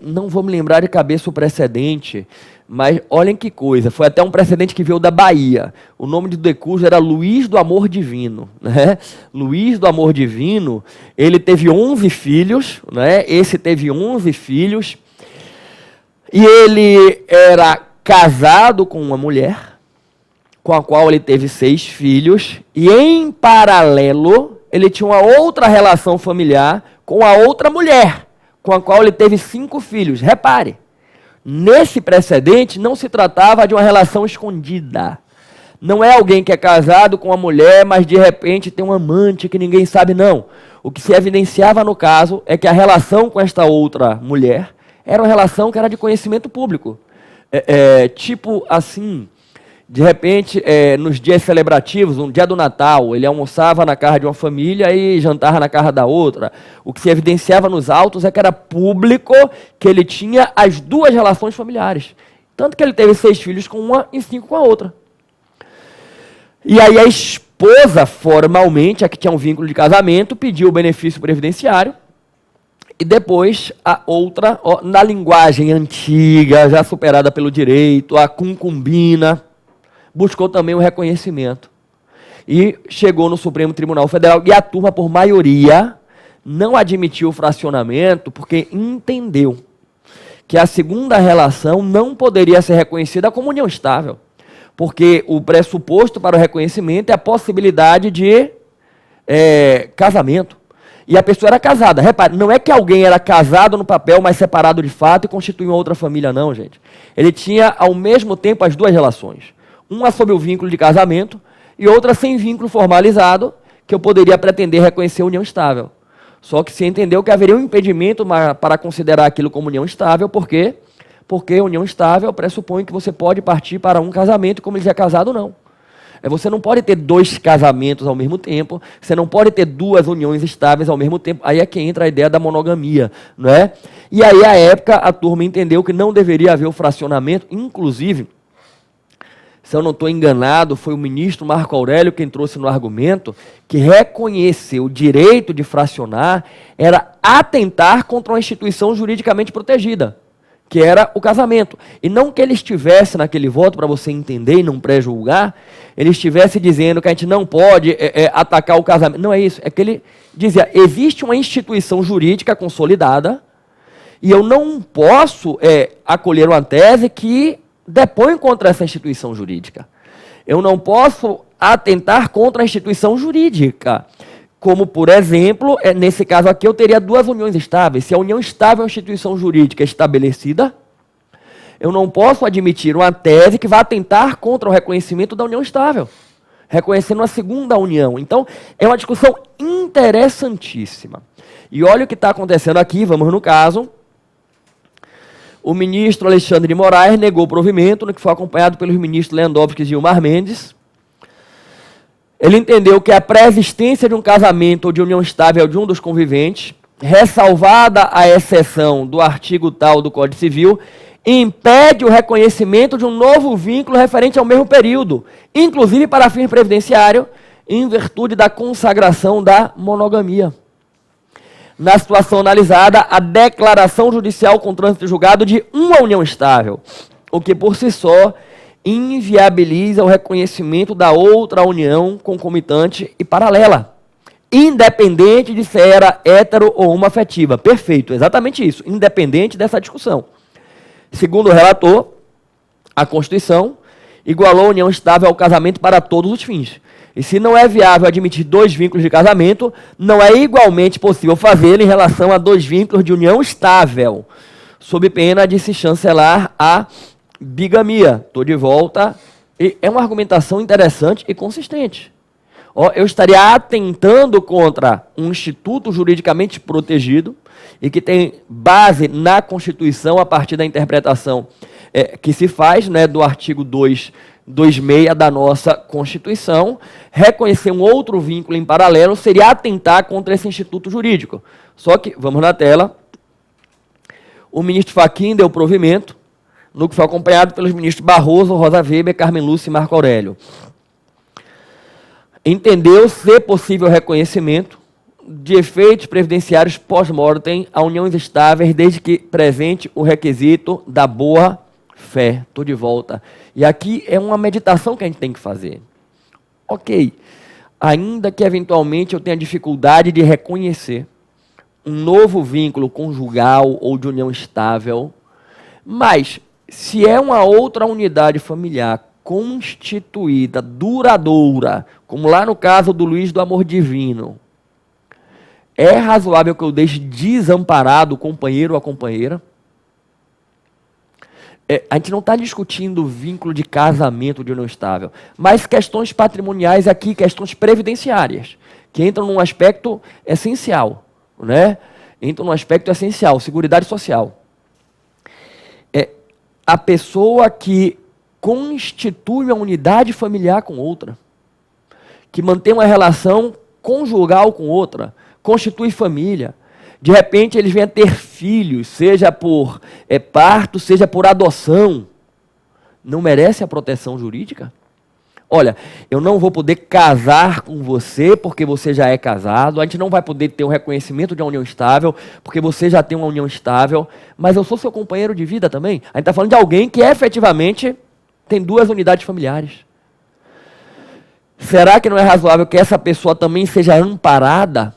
Não vou me lembrar de cabeça o precedente, mas olhem que coisa, foi até um precedente que veio da Bahia. O nome do decurso era Luiz do Amor Divino, né? Luiz do Amor Divino, ele teve 11 filhos, né? Esse teve 11 filhos, e ele era casado com uma mulher, com a qual ele teve 6 filhos, e em paralelo, ele tinha uma outra relação familiar com a outra mulher, com a qual ele teve 5 filhos. Repare, nesse precedente não se tratava de uma relação escondida. Não é alguém que é casado com uma mulher, mas de repente tem um amante que ninguém sabe, não. O que se evidenciava no caso é que a relação com esta outra mulher era uma relação que era de conhecimento público. Tipo assim, de repente, nos dias celebrativos, um dia do Natal, ele almoçava na casa de uma família e jantava na casa da outra. O que se evidenciava nos autos é que era público que ele tinha as duas relações familiares. Tanto que ele teve 6 filhos com uma e 5 com a outra. E aí a esposa, formalmente, a que tinha um vínculo de casamento, pediu o benefício previdenciário. E depois a outra, na linguagem antiga, já superada pelo direito, a concubina, buscou também o reconhecimento. E chegou no Supremo Tribunal Federal e a turma, por maioria, não admitiu o fracionamento porque entendeu que a segunda relação não poderia ser reconhecida como união estável. Porque o pressuposto para o reconhecimento é a possibilidade de casamento. E a pessoa era casada. Repare, não é que alguém era casado no papel, mas separado de fato e constituía uma outra família, não, gente. Ele tinha, ao mesmo tempo, as duas relações. Uma sob o vínculo de casamento e outra sem vínculo formalizado, que eu poderia pretender reconhecer união estável. Só que se entendeu que haveria um impedimento para considerar aquilo como união estável, por quê? Porque união estável pressupõe que você pode partir para um casamento, como ele já é casado, não. Você não pode ter 2 casamentos ao mesmo tempo, você não pode ter 2 uniões estáveis ao mesmo tempo. Aí é que entra a ideia da monogamia, não é? E aí, à época, a turma entendeu que não deveria haver o fracionamento. Inclusive, se eu não estou enganado, foi o ministro Marco Aurélio quem trouxe no argumento que reconhecer o direito de fracionar era atentar contra uma instituição juridicamente protegida, que era o casamento. E não que ele estivesse naquele voto, para você entender e não pré-julgar, ele estivesse dizendo que a gente não pode atacar o casamento. Não é isso, é que ele dizia, existe uma instituição jurídica consolidada, e eu não posso acolher uma tese que depõe contra essa instituição jurídica. Eu não posso atentar contra a instituição jurídica. Como, por exemplo, nesse caso aqui, eu teria duas uniões estáveis. Se a união estável é uma instituição jurídica estabelecida, eu não posso admitir uma tese que vá atentar contra o reconhecimento da união estável, reconhecendo uma segunda união. Então, é uma discussão interessantíssima. E olha o que está acontecendo aqui, vamos no caso. O ministro Alexandre de Moraes negou o provimento, no que foi acompanhado pelos ministros Lewandowski e Gilmar Mendes. Ele entendeu que a pré-existência de um casamento ou de união estável de um dos conviventes, ressalvada a exceção do artigo tal do Código Civil, impede o reconhecimento de um novo vínculo referente ao mesmo período, inclusive para fim previdenciário, em virtude da consagração da monogamia. Na situação analisada, a declaração judicial com trânsito julgado de uma união estável, o que por si só inviabiliza o reconhecimento da outra união concomitante e paralela, independente de se era hétero ou homoafetiva. Perfeito, exatamente isso, independente dessa discussão. Segundo o relator, a Constituição igualou a união estável ao casamento para todos os fins. E se não é viável admitir dois vínculos de casamento, não é igualmente possível fazê-lo em relação a dois vínculos de união estável, sob pena de se chancelar a bigamia. Estou de volta. E é uma argumentação interessante e consistente. Eu estaria atentando contra um instituto juridicamente protegido e que tem base na Constituição a partir da interpretação que se faz, né, do artigo 226 da nossa Constituição. Reconhecer um outro vínculo em paralelo seria atentar contra esse instituto jurídico. Só que, vamos na tela, o ministro Fachin deu provimento, no que foi acompanhado pelos ministros Barroso, Rosa Weber, Carmen Lúcia e Marco Aurélio. Entendeu ser possível reconhecimento de efeitos previdenciários pós-mortem a uniões estáveis, desde que presente o requisito da boa-fé. Estou de volta. E aqui é uma meditação que a gente tem que fazer. Ok, ainda que eventualmente eu tenha dificuldade de reconhecer um novo vínculo conjugal ou de união estável, mas se é uma outra unidade familiar constituída, duradoura, como lá no caso do Luiz do Amor Divino, é razoável que eu deixe desamparado o companheiro ou a companheira? A gente não está discutindo vínculo de casamento de união estável, mas questões patrimoniais aqui, questões previdenciárias, que entram num aspecto essencial, né? Entram num aspecto essencial, seguridade social. A pessoa que constitui uma unidade familiar com outra, que mantém uma relação conjugal com outra, constitui família, de repente eles vêm a ter filhos, seja por parto, seja por adoção, não merece a proteção jurídica? Olha, eu não vou poder casar com você porque você já é casado, a gente não vai poder ter o reconhecimento de uma união estável porque você já tem uma união estável, mas eu sou seu companheiro de vida também. A gente está falando de alguém que efetivamente tem duas unidades familiares. Será que não é razoável que essa pessoa também seja amparada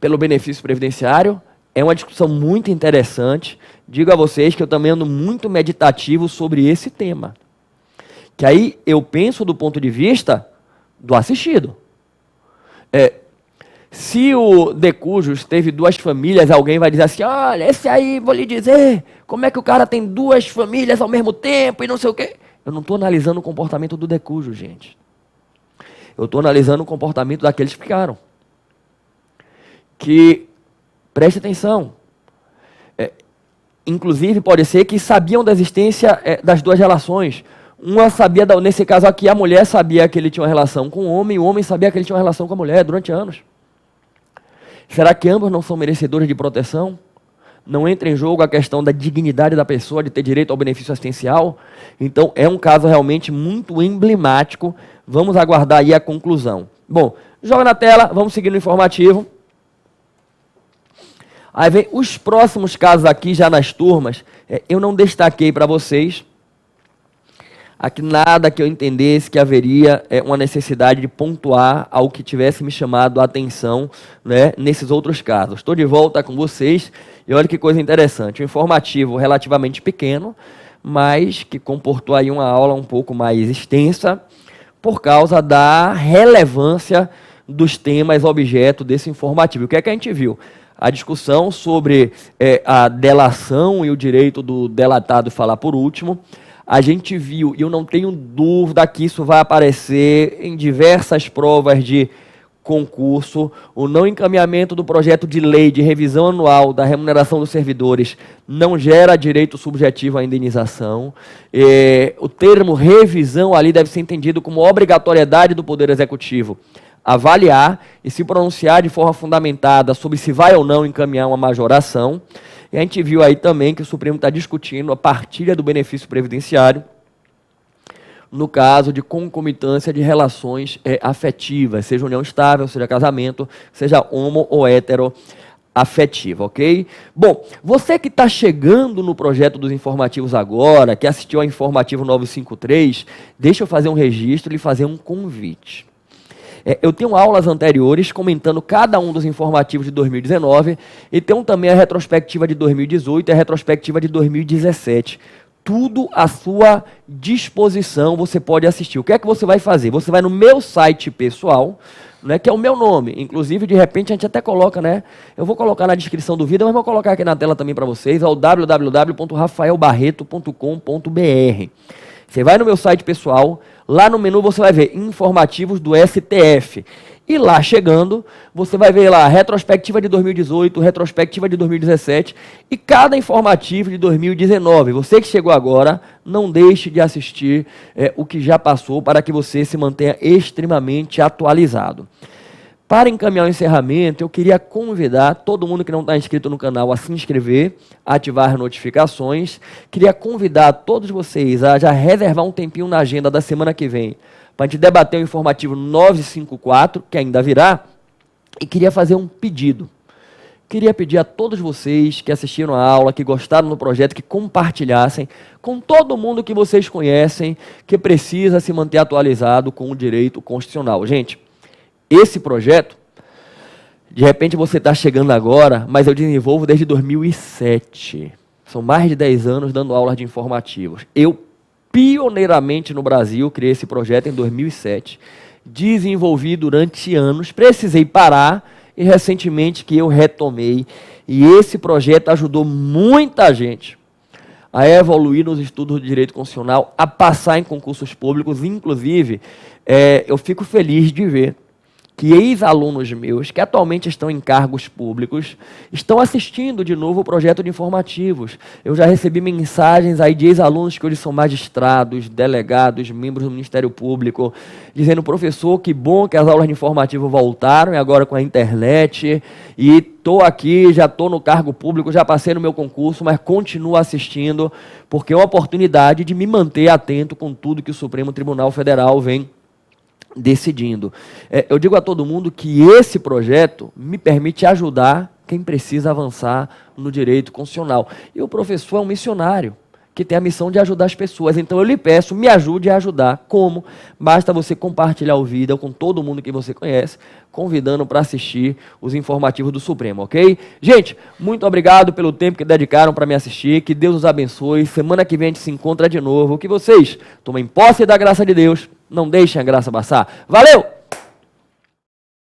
pelo benefício previdenciário? É uma discussão muito interessante. Digo a vocês que eu também ando muito meditativo sobre esse tema. Que aí eu penso do ponto de vista do assistido. Se o de cujos teve duas famílias, alguém vai dizer assim, olha, esse aí, vou lhe dizer, como é que o cara tem duas famílias ao mesmo tempo e não sei o quê. Eu não estou analisando o comportamento do de cujo, gente. Eu estou analisando o comportamento daqueles que ficaram. Que, preste atenção, inclusive pode ser que sabiam da existência das duas relações. Uma sabia, nesse caso aqui, a mulher sabia que ele tinha uma relação com o homem sabia que ele tinha uma relação com a mulher durante anos. Será que ambos não são merecedores de proteção? Não entra em jogo a questão da dignidade da pessoa, de ter direito ao benefício assistencial? Então, é um caso realmente muito emblemático. Vamos aguardar aí a conclusão. Bom, joga na tela, vamos seguir no informativo. Aí vem os próximos casos aqui, já nas turmas, eu não destaquei para vocês. Aqui nada que eu entendesse que haveria uma necessidade de pontuar algo que tivesse me chamado a atenção, né, nesses outros casos. Estou de volta com vocês e olha que coisa interessante. Um informativo relativamente pequeno, mas que comportou aí uma aula um pouco mais extensa por causa da relevância dos temas objeto desse informativo. O que é que a gente viu? A discussão sobre a delação e o direito do delatado falar por último. A gente viu, e eu não tenho dúvida que isso vai aparecer em diversas provas de concurso, o não encaminhamento do projeto de lei de revisão anual da remuneração dos servidores não gera direito subjetivo à indenização. O termo revisão ali deve ser entendido como obrigatoriedade do Poder Executivo avaliar e se pronunciar de forma fundamentada sobre se vai ou não encaminhar uma majoração. E a gente viu aí também que o Supremo está discutindo a partilha do benefício previdenciário no caso de concomitância de relações afetivas, seja união estável, seja casamento, seja homo ou hétero afetiva, ok? Bom, você que está chegando no projeto dos informativos agora, que assistiu ao informativo 953, deixa eu fazer um registro e lhe fazer um convite. Eu tenho aulas anteriores comentando cada um dos informativos de 2019 e tenho também a retrospectiva de 2018 e a retrospectiva de 2017. Tudo à sua disposição, você pode assistir. O que é que você vai fazer? Você vai no meu site pessoal, né, que é o meu nome. Inclusive, de repente, a gente até coloca, né? Eu vou colocar na descrição do vídeo, mas vou colocar aqui na tela também para vocês, é o www.rafaelbarreto.com.br. Você vai no meu site pessoal, lá no menu você vai ver informativos do STF. E lá chegando, você vai ver lá retrospectiva de 2018, retrospectiva de 2017 e cada informativo de 2019. Você que chegou agora, não deixe de assistir o que já passou para que você se mantenha extremamente atualizado. Para encaminhar o encerramento, eu queria convidar todo mundo que não está inscrito no canal a se inscrever, a ativar notificações. Queria convidar todos vocês a já reservar um tempinho na agenda da semana que vem, para a gente debater o informativo 954, que ainda virá, e queria fazer um pedido. Queria pedir a todos vocês que assistiram a aula, que gostaram do projeto, que compartilhassem com todo mundo que vocês conhecem, que precisa se manter atualizado com o direito constitucional. Gente, esse projeto, de repente você está chegando agora, mas eu desenvolvo desde 2007. São mais de 10 anos dando aulas de informativos. Eu, pioneiramente no Brasil, criei esse projeto em 2007. Desenvolvi durante anos, precisei parar e recentemente que eu retomei. E esse projeto ajudou muita gente a evoluir nos estudos de direito constitucional, a passar em concursos públicos. Inclusive, eu fico feliz de ver que ex-alunos meus, que atualmente estão em cargos públicos, estão assistindo de novo o projeto de informativos. Eu já recebi mensagens aí de ex-alunos que hoje são magistrados, delegados, membros do Ministério Público, dizendo, professor, que bom que as aulas de informativo voltaram, e agora com a internet, e estou aqui, já estou no cargo público, já passei no meu concurso, mas continuo assistindo, porque é uma oportunidade de me manter atento com tudo que o Supremo Tribunal Federal vem decidindo. Eu digo a todo mundo que esse projeto me permite ajudar quem precisa avançar no direito constitucional. E o professor é um missionário que tem a missão de ajudar as pessoas. Então eu lhe peço, me ajude a ajudar. Como? Basta você compartilhar o vídeo com todo mundo que você conhece, convidando para assistir os informativos do Supremo, ok? Gente, muito obrigado pelo tempo que dedicaram para me assistir. Que Deus os abençoe. Semana que vem a gente se encontra de novo. Que vocês tomem posse da graça de Deus. Não deixem a graça passar. Valeu!